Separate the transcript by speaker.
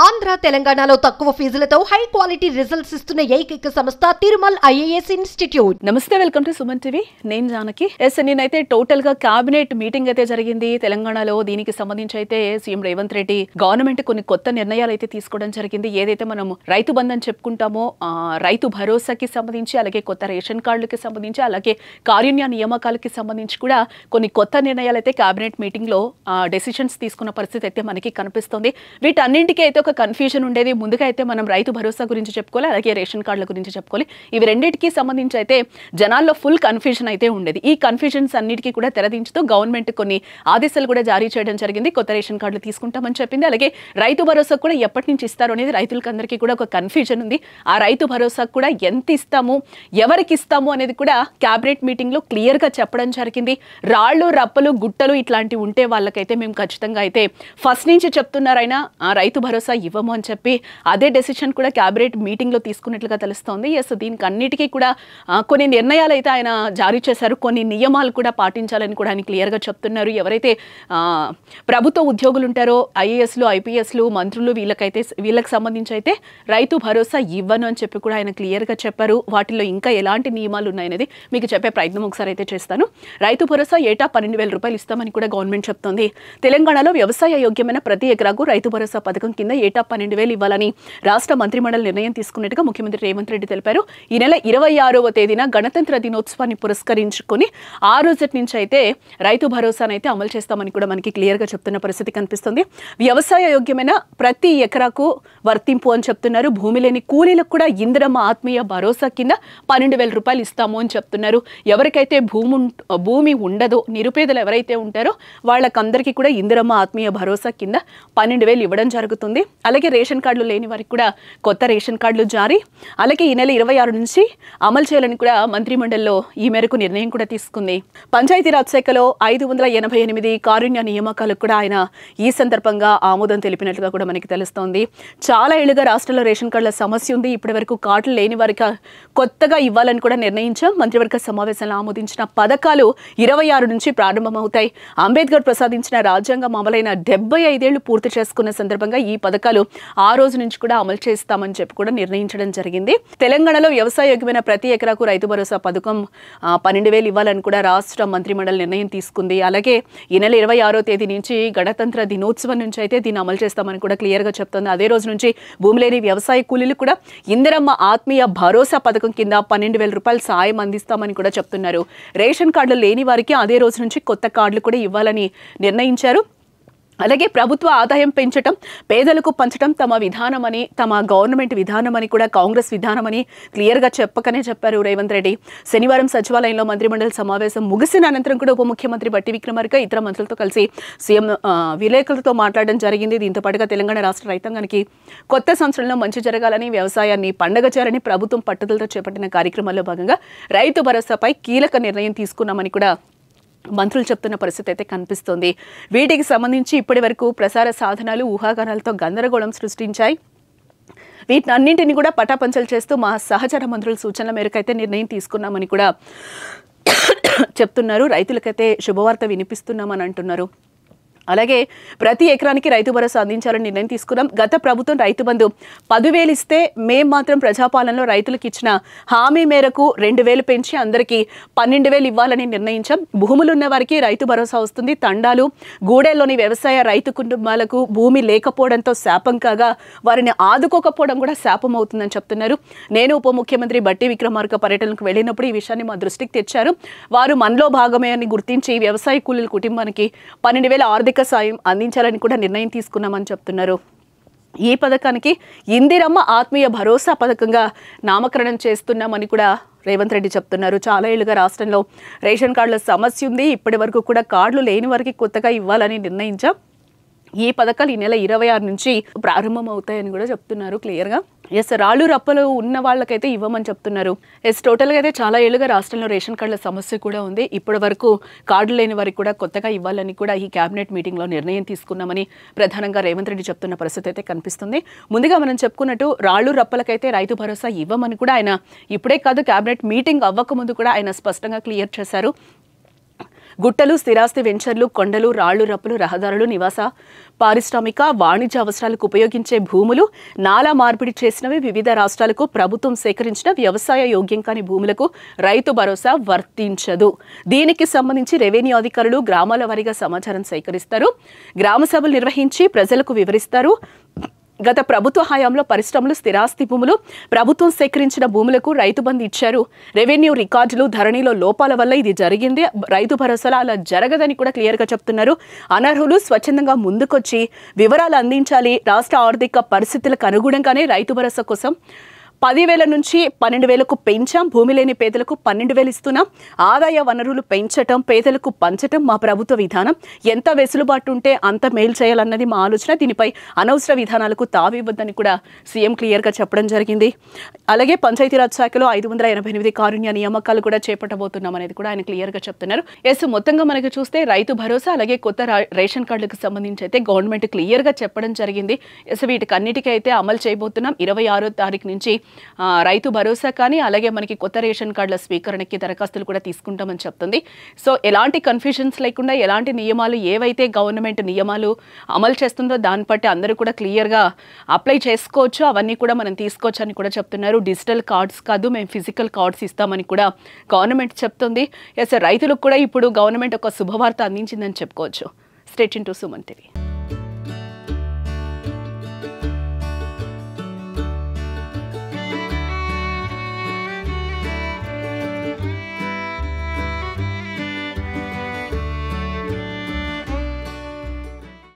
Speaker 1: ఆంధ్ర తెలంగాణలో తక్కువ ఫీజులతో high quality results ఇస్తున్న ఏకైక సంస్థ తిరుమల్ ఐఏఎస్ ఇన్స్టిట్యూట్.
Speaker 2: నమస్తే, వెల్కమ్ టు సుమన్ టీవీ. నేను జానకి. నేనైతే టోటల్ గా క్యాబినెట్ మీటింగ్ అయితే జరిగింది తెలంగాణలో. దీనికి సంబంధించి అయితే సీఎం రేవంత్ రెడ్డి గవర్నమెంట్ కొన్ని కొత్త నిర్ణయాలు అయితే తీసుకోవడం జరిగింది. ఏదైతే మనం రైతు బంధు అని చెప్పుకుంటామో, రైతు భరోసాకి సంబంధించి, అలాగే కొత్త రేషన్ కార్డులకి సంబంధించి, అలాగే కారుణ్య నియామకాలకి సంబంధించి కూడా కొన్ని కొత్త నిర్ణయాలు అయితే క్యాబినెట్ మీటింగ్ లో డెసిషన్స్ తీసుకున్న పరిస్థితి అయితే మనకి కనిపిస్తుంది. వీటన్నింటికీ అయితే ఒక కన్ఫ్యూజన్ ఉండేది. ముందుగా అయితే మనం రైతు భరోసా గురించి చెప్పుకోవాలి, అలాగే రేషన్ కార్డుల గురించి చెప్పుకోవాలి. ఇవి రెండింటికి సంబంధించి అయితే జనాల్లో ఫుల్ కన్ఫ్యూజన్ అయితే ఉండేది. ఈ కన్ఫ్యూజన్స్ అన్నిటికీ కూడా తెరదించుతూ గవర్నమెంట్ కొన్ని ఆదేశాలు కూడా జారీ చేయడం జరిగింది. కొత్త రేషన్ కార్డులు తీసుకుంటామని చెప్పింది. అలాగే రైతు భరోసా కూడా ఎప్పటి నుంచి ఇస్తారు అనేది రైతులకు అందరికీ కూడా ఒక కన్ఫ్యూజన్ ఉంది. ఆ రైతు భరోసా కూడా ఎంత ఇస్తాము, ఎవరికి ఇస్తాము అనేది కూడా క్యాబినెట్ మీటింగ్ లో క్లియర్ గా చెప్పడం జరిగింది. రాళ్లు, రప్పలు, గుట్టలు ఇట్లాంటివి ఉంటే వాళ్ళకైతే మేము ఖచ్చితంగా అయితే ఫస్ట్ నుంచి చెప్తున్నారైనా ఆ రైతు భరోసా ఇవ్వము అని చెప్పి అదే డెసిషన్ కూడా క్యాబినెట్ మీటింగ్ లో తీసుకున్నట్లుగా తెలుస్తోంది. దీనికి అన్నిటికీ కూడా కొన్ని నిర్ణయాలు అయితే ఆయన జారీ చేశారు. కొన్ని నియమాలు కూడా పాటించాలని కూడా ఆయన క్లియర్ గా చెప్తున్నారు. ఎవరైతే ప్రభుత్వ ఉద్యోగులు ఉంటారో, ఐఏఎస్లు, ఐపీఎస్లు, మంత్రులు, వీళ్ళకి సంబంధించి అయితే రైతు భరోసా ఇవ్వను అని చెప్పి కూడా ఆయన క్లియర్ గా చెప్పారు. వాటిల్లో ఇంకా ఎలాంటి నియమాలు ఉన్నాయనేది మీకు చెప్పే ప్రయత్నం ఒకసారి అయితే చేస్తాను. రైతు భరోసా ఏటా 12,000 రూపాయలు ఇస్తామని కూడా గవర్నమెంట్ చెప్తోంది. తెలంగాణలో వ్యవసాయ యోగ్యమైన ప్రతి ఎకరాకు రైతు భరోసా పథకం కింద ఏటా 12,000 ఇవ్వాలని రాష్ట్ర మంత్రిమండలి నిర్ణయం తీసుకున్నట్టుగా ముఖ్యమంత్రి రేవంత్ రెడ్డి తెలిపారు. ఈ నెల 26వ తేదీన గణతంత్ర దినోత్సవాన్ని పురస్కరించుకొని ఆ రోజు నుంచి అయితే రైతు భరోసాను అయితే అమలు చేస్తామని కూడా మనకి క్లియర్ గా చెప్తున్న పరిస్థితి కనిపిస్తుంది. వ్యవసాయ యోగ్యమైన ప్రతి ఎకరాకు వర్తింపు అని చెప్తున్నారు. భూమి లేని కూలీలకు కూడా ఇందిరమ్మ ఆత్మీయ భరోసా కింద 12,000 రూపాయలు ఇస్తాము అని చెప్తున్నారు. ఎవరికైతే భూమి ఉండదో, నిరుపేదలు ఎవరైతే ఉంటారో వాళ్ళకందరికీ కూడా ఇందిరమ్మ ఆత్మీయ భరోసా కింద 12,000 ఇవ్వడం జరుగుతుంది. అలాగే రేషన్ కార్డులు లేని వారికి కూడా కొత్త రేషన్ కార్డులు జారీ, అలాగే ఈ నెల 26 నుంచి అమలు చేయాలని కూడా మంత్రిమండలిలో ఈ మేరకు నిర్ణయం కూడా తీసుకుంది. పంచాయతీరాజ్ శాఖలో 588 కారుణ్య నియామకాలకు కూడా ఆయన ఈ సందర్భంగా ఆమోదం తెలిపినట్లుగా కూడా మనకి తెలుస్తోంది. చాలా ఏళ్లుగా రాష్ట్రంలో రేషన్ కార్డుల సమస్య ఉంది. ఇప్పటి వరకు కార్డులు లేని వారికి కొత్తగా ఇవ్వాలని కూడా నిర్ణయించాం. మంత్రివర్గ సమావేశంలో ఆమోదించిన పథకాలు 26 నుంచి ప్రారంభమవుతాయి. అంబేద్కర్ ప్రసాదించిన రాజ్యాంగం అమలైన 75 ఏళ్లు పూర్తి చేసుకున్న సందర్భంగా ఈ పథకాలు ఆ రోజు నుంచి కూడా అమలు చేస్తామని చెప్పి కూడా నిర్ణయించడం జరిగింది. తెలంగాణలో వ్యవసాయ యోగ్యమైన ప్రతి ఎకరాకు రైతు భరోసా పథకం 12,000 ఇవ్వాలని కూడా రాష్ట్ర మంత్రిమండలి నిర్ణయం తీసుకుంది. అలాగే ఈ నెల 26వ తేదీ నుంచి గణతంత్ర దినోత్సవం నుంచి అయితే దీన్ని అమలు చేస్తామని కూడా క్లియర్ గా చెప్తుంది. అదే రోజు నుంచి భూమి లేని వ్యవసాయ కూలీలు కూడా ఇందిరమ్మ ఆత్మీయ భరోసా పథకం కింద 12,000 రూపాయలు సాయం అందిస్తామని కూడా చెప్తున్నారు. రేషన్ కార్డులు లేని వారికి అదే రోజు నుంచి కొత్త కార్డులు కూడా ఇవ్వాలని నిర్ణయించారు. అలాగే ప్రభుత్వ ఆదాయం పెంచడం, పేదలకు పంచడం తమ విధానమని, తమ గవర్నమెంట్ విధానమని కూడా కాంగ్రెస్ విధానమని క్లియర్గా చెప్పారు రేవంత్ రెడ్డి. శనివారం సచివాలయంలో మంత్రిమండలి సమావేశం ముగిసిన అనంతరం కూడా ఉప ముఖ్యమంత్రి బట్టి విక్రమార్క ఇతర మంత్రులతో కలిసి సీఎం విలేకరులతో మాట్లాడడం జరిగింది. దీంతో పాటుగా తెలంగాణ రాష్ట్ర రైతాంగానికి కొత్త సంవత్సరంలో మంచి జరగాలని, వ్యవసాయాన్ని పండగ చేయాలని ప్రభుత్వం పట్టుదలతో చేపట్టిన కార్యక్రమాల్లో భాగంగా రైతు భరోసాపై కీలక నిర్ణయం తీసుకున్నామని కూడా మంత్రులు చెప్తున్న పరిస్థితి అయితే కనిపిస్తోంది. వీటికి సంబంధించి ఇప్పటి వరకు ప్రసార సాధనాలు ఊహాగానాలతో గందరగోళం సృష్టించాయి. వీటన్నింటినీ కూడా పటాపంచలు చేస్తూ మా సహచర మంత్రుల సూచనల మేరకు అయితే నిర్ణయం తీసుకున్నామని కూడా చెప్తున్నారు. రైతులకైతే శుభవార్త వినిపిస్తున్నామని అంటున్నారు. అలాగే ప్రతి ఎకరానికి రైతు భరోసా అందించాలని నిర్ణయం తీసుకున్నాం. గత ప్రభుత్వం రైతు బంధు 10,000 ఇస్తే మేం మాత్రం ప్రజాపాలనలో రైతులకు ఇచ్చిన హామీ మేరకు 2,000 పెంచి అందరికీ 12,000 ఇవ్వాలని నిర్ణయించాం. భూములు ఉన్న వారికి రైతు భరోసా వస్తుంది. తండాలు, గూడెల్లోని వ్యవసాయ రైతు కుటుంబాలకు భూమి లేకపోవడంతో శాపం కాగా వారిని ఆదుకోకపోవడం కూడా శాపం అవుతుందని చెప్తున్నారు. నేను ఉప ముఖ్యమంత్రి బట్టి విక్రమార్క పర్యటనకు వెళ్ళినప్పుడు ఈ విషయాన్ని మా దృష్టికి తెచ్చారు. వారు మనలో భాగమే అని గుర్తించి వ్యవసాయ కూలీల కుటుంబానికి 12,000 ఆర్థిక సాయం అందించాలని కూడా నిర్ణయం తీసుకున్నామని చెప్తున్నారు. ఈ పథకానికి ఇందిరమ్మ ఆత్మీయ భరోసా పథకంగా నామకరణం చేస్తున్నామని కూడా రేవంత్ రెడ్డి చెప్తున్నారు. చాలా ఏళ్లుగా రాష్ట్రంలో రేషన్ కార్డుల సమస్య ఉంది. ఇప్పటి వరకు కూడా కార్డులు లేని వారికి కొత్తగా ఇవ్వాలని నిర్ణయించాం. ఈ పథకాలు ఈ నెల 26 నుంచి ప్రారంభం అవుతాయని కూడా చెప్తున్నారు క్లియర్గా. రాళ్ళు రప్పలు ఉన్న వాళ్ళకైతే ఇవ్వమని చెప్తున్నారు. టోటల్గా అయితే చాలా ఏళ్ళుగా రాష్ట్రంలో రేషన్ కార్డుల సమస్య కూడా ఉంది. ఇప్పటి వరకు కార్డులు లేని వారికి కూడా కొత్తగా ఇవ్వాలని కూడా ఈ క్యాబినెట్ మీటింగ్లో నిర్ణయం తీసుకున్నామని ప్రధానంగా రేవంత్ రెడ్డి చెప్తున్న పరిస్థితి అయితే కనిపిస్తుంది. ముందుగా మనం చెప్పుకున్నట్టు రాళ్ళు రప్పలకైతే రైతు భరోసా ఇవ్వమని కూడా ఆయన ఇప్పుడే కాదు, క్యాబినెట్ మీటింగ్ అవ్వకముందు కూడా ఆయన స్పష్టంగా క్లియర్ చేశారు. గుట్టలు, స్థిరాస్తి వెంచర్లు, కొండలు, రాళ్లు, రప్పులు, రహదారులు, నివాస, పారిశ్రామిక, వాణిజ్య అవసరాలకు ఉపయోగించే భూములు, నాలా మార్పిడి చేసినవి, వివిధ రాష్ట్రాలకు ప్రభుత్వం సేకరించిన వ్యవసాయ యోగ్యం కాని భూములకు రైతు భరోసా వర్తించదు. దీనికి సంబంధించి రెవెన్యూ అధికారులు గ్రామాల వారీగా సమాచారం సేకరిస్తారు, గ్రామ సభలు నిర్వహించి ప్రజలకు వివరిస్తారు. గత ప్రభుత్వ హయాంలో పరిశ్రమలు, స్థిరాస్తి భూములు, ప్రభుత్వం సేకరించిన భూములకు రైతు బంధు ఇచ్చారు. రెవెన్యూ రికార్డులు, ధరణిలో లోపాల వల్ల ఇది జరిగింది. రైతు భరోసాలో అలా జరగదని కూడా క్లియర్గా చెప్తున్నారు. అనర్హులు స్వచ్ఛందంగా ముందుకొచ్చి వివరాలు అందించాలి. రాష్ట్ర ఆర్థిక పరిస్థితులకు అనుగుణంగానే రైతు భరోసా కోసం 10,000 నుంచి 12,000కు పెంచాం. భూమి లేని పేదలకు 12,000 ఇస్తున్నాం. ఆదాయ వనరులు పెంచటం, పేదలకు పంచటం మా ప్రభుత్వ విధానం. ఎంత వెసులుబాటు ఉంటే అంత మేలు చేయాలన్నది మా ఆలోచన. దీనిపై అనవసర విధానాలకు తావివ్వద్దని కూడా సీఎం క్లియర్గా చెప్పడం జరిగింది. అలాగే పంచాయతీరాజ్ శాఖలో 588 కారుణ్య నియామకాలు కూడా చేపట్టబోతున్నాం అనేది కూడా ఆయన క్లియర్గా చెప్తున్నారు. మొత్తంగా మనకు చూస్తే రైతు భరోసా అలాగే కొత్త రేషన్ కార్డులకు సంబంధించి అయితే గవర్నమెంట్ క్లియర్గా చెప్పడం జరిగింది. వీటికి అన్నిటికీ అయితే అమలు చేయబోతున్నాం. 26వ తారీఖు నుంచి రైతు భరోసా కానీ అలాగే మనకి కొత్త రేషన్ కార్డుల స్వీకరణకి దరఖాస్తులు కూడా తీసుకుంటామని చెప్తుంది. సో ఎలాంటి కన్ఫ్యూజన్స్ లేకుండా ఎలాంటి నియమాలు ఏవైతే గవర్నమెంట్ నియమాలు అమలు చేస్తుందో దాన్ని బట్టి అందరూ కూడా క్లియర్గా అప్లై చేసుకోవచ్చు. అవన్నీ కూడా మనం తీసుకోవచ్చు అని కూడా చెప్తున్నారు. డిజిటల్ కార్డ్స్ కాదు, మేము ఫిజికల్ కార్డ్స్ ఇస్తామని కూడా గవర్నమెంట్ చెప్తుంది. రైతులకు కూడా ఇప్పుడు గవర్నమెంట్ ఒక శుభవార్త అందించిందని చెప్పుకోవచ్చు. State into Suman TV.